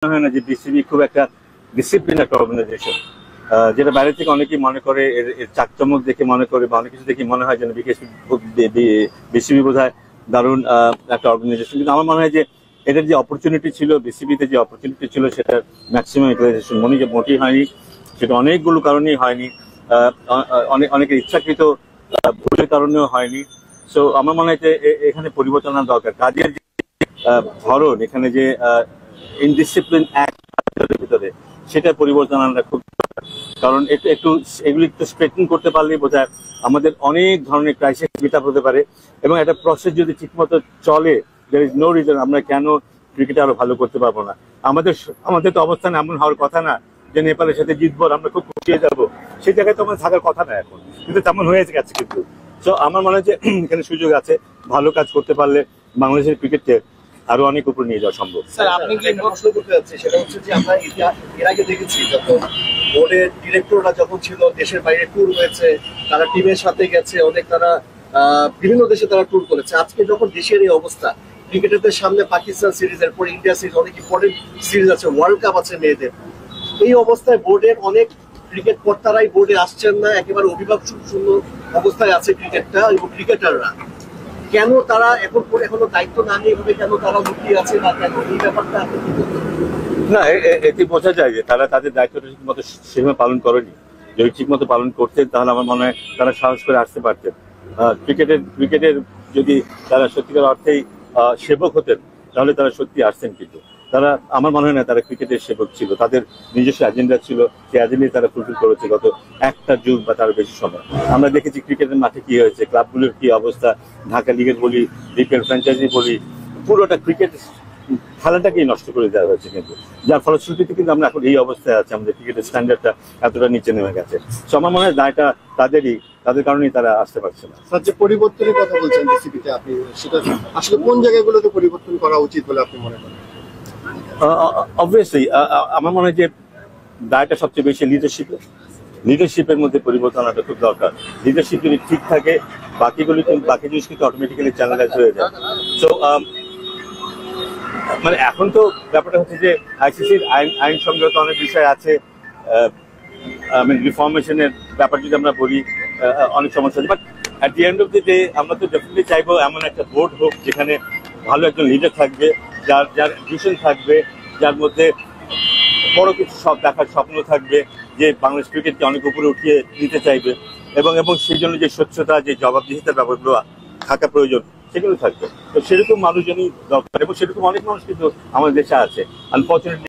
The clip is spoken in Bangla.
হয় না যে বিসিবি খুব একটা ডিসিপ্লিন একটা অর্গানাইজেশন, যেটা বাইরে থেকে অনেকেই মনে করে এর চাকচমক দেখে মনে করে বা অনেক কিছু দেখে মনে হয় যেন বিসিবি বোধহয় দারুণ একটা অর্গানাইজেশন। কিন্তু আমার মনে হয় যে এটার যে অপরচুনিটি ছিল, বিসিবিতে যে অপরচুনিটি ছিল, সেটার ম্যাক্সিমাম ইউটিলাইজেশন মোটেই হয়নি। সেটা অনেকগুলো কারণেই হয়নি, অনেকের ইচ্ছাকৃত ভুলের কারণেও হয়নি। সো আমার মনে হয় যে এখানে পরিবর্তন আনা দরকার। কাজের ধরন, এখানে যে ইনডিসিপ্লিন অ্যাক্টের ভিতরে, সেটা পরিবর্তন আনাটা খুব, কারণ একটু এগুলি একটু স্ট্রেটন করতে পারলেই বোঝায় আমাদের অনেক ধরনের ক্রাইসিস মিট আপ হতে পারে। এবং একটা প্রসেস যদি ঠিকমতো চলে, দেয়ার ইজ নো রিজন আমরা কেন ক্রিকেটে আরো ভালো করতে পারবো না। আমাদের তো অবস্থান এমন হওয়ার কথা না যে নেপালের সাথে জিতবো আমরা খুব খুশি হয়ে যাবো, সেই জায়গায় তো আমাদের থাকার কথা না এখন, কিন্তু তেমন হয়ে গেছে কিন্তু। তো আমার মনে হয় যে এখানে সুযোগ আছে, ভালো কাজ করতে পারলে বাংলাদেশের ক্রিকেটকে আরো অনেক উপরে নিয়ে যাওয়া সম্ভব। স্যার, আপনি কি প্রশ্ন করতে যাচ্ছেন সেটা হচ্ছে যে আমরা এর আগে দেখেছি যখন বোর্ডের ডিরেক্টররা যখন ছিল দেশের বাইরে ট্যুর হয়েছে, তারা টিমের সাথে গেছে, অনেক তারা বিভিন্ন দেশে তারা ট্যুর করেছে। আজকে যখন দেশের এই অবস্থা, ক্রিকেটারদের সামনে পাকিস্তান সিরিজ, এরপর ইন্ডিয়া সিরিজ, অনেক ইম্পর্টেন্ট সিরিজ আছে, ওয়ার্ল্ড কাপ আছে মেয়েদের, এই অবস্থায় বোর্ডের অনেক ক্রিকেট কর্তারাই বোর্ডে আসছেন না, একেবারে অভিভাবক শূন্য অবস্থায় আছে ক্রিকেটটা এবং ক্রিকেটাররা। কেন তারা এখনো দায়িত্ব না নিয়ে কেন তারা লুকিয়ে আছে বা কেন এই ব্যাপারটা আপনি কি বলবেন? না, এতে বোঝা যায় যে তারা তাদের দায়িত্বটা ঠিক মতো সেভাবে পালন করেনি। যদি ঠিক মতো পালন করতেন তাহলে আমার মনে হয় তারা সাহস করে আসতে পারতেন। ক্রিকেটের যদি তারা সত্যিকার অর্থেই সেবক হতেন তাহলে তারা সত্যি আসতেন, কিন্তু তারা, আমার মনে হয় না তারা ক্রিকেটের সেবক ছিল। তাদের নিজস্ব এজেন্ডা ছিল, সেই এজেন্ডাই তারা ফুলফিল করেছে গত একটা যুগ বা তার বেশি সময়। আমরা দেখেছি ক্রিকেটের মাঠে কি হয়েছে, ক্লাবগুলোর কি অবস্থা, ঢাকা লিগের বলি, বিপিএল ফ্র্যাঞ্চাইজি বলি, পুরোটা ক্রিকেট খেলাটাকেই নষ্ট করে দেওয়া হয়েছে, কিন্তু যার ফলশ্রুতিতে কিন্তু আমরা এখন এই অবস্থায় আছি, আমাদের ক্রিকেটের স্ট্যান্ডার্ডটা এতটা নিচে নেমে গেছে। সো আমার মনে হয় দায়টা তাদের কারণেই তারা আসতে পারছে না। স্যার, যে পরিবর্তনের কথা বলছেন বিসিবিতে, আপনি সেটা আসলে কোন জায়গাগুলোতে পরিবর্তন করা উচিত বলে আপনি মনে করেন? অবভিয়াসলি আমার মনে হয় যে দায়টা সবচেয়ে বেশি লিডারশিপের মধ্যে পরিবর্তন আনাটা খুব দরকার। লিডারশিপ যদি ঠিক থাকে বাকি জিনিস কিন্তু অটোমেটিক্যালি চ্যানেলাইজ হয়ে যায়। সো মানে এখন তো ব্যাপারটা হচ্ছে যে আইসিসির আইন সংক্রান্ত অনেক বিষয় আছে, রিফর্মেশনের ব্যাপার যদি আমরা বলি, অনেক সমস্যা আছে। But at the end of the day আমরা তো ডেফিনেটলি চাইবো এমন একটা বোর্ড হোক যেখানে ভালো একজন লিডার থাকবে, যার ভিশন থাকবে, যার মধ্যে বড় কিছু সব দেখার স্বপ্ন থাকবে, যে বাংলাদেশ ক্রিকেটকে অনেক উপরে উঠিয়ে নিতে চাইবে, এবং সেই জন্য যে স্বচ্ছতা, যে জবাবদিহিতার ব্যাপারগুলো থাকা প্রয়োজন সেগুলো থাকবে। তো সেরকম মানুষজনই দরকার, এবং সেরকম অনেক মানুষ কিন্তু আমাদের দেশে আছে। আনফর্চুনেটলি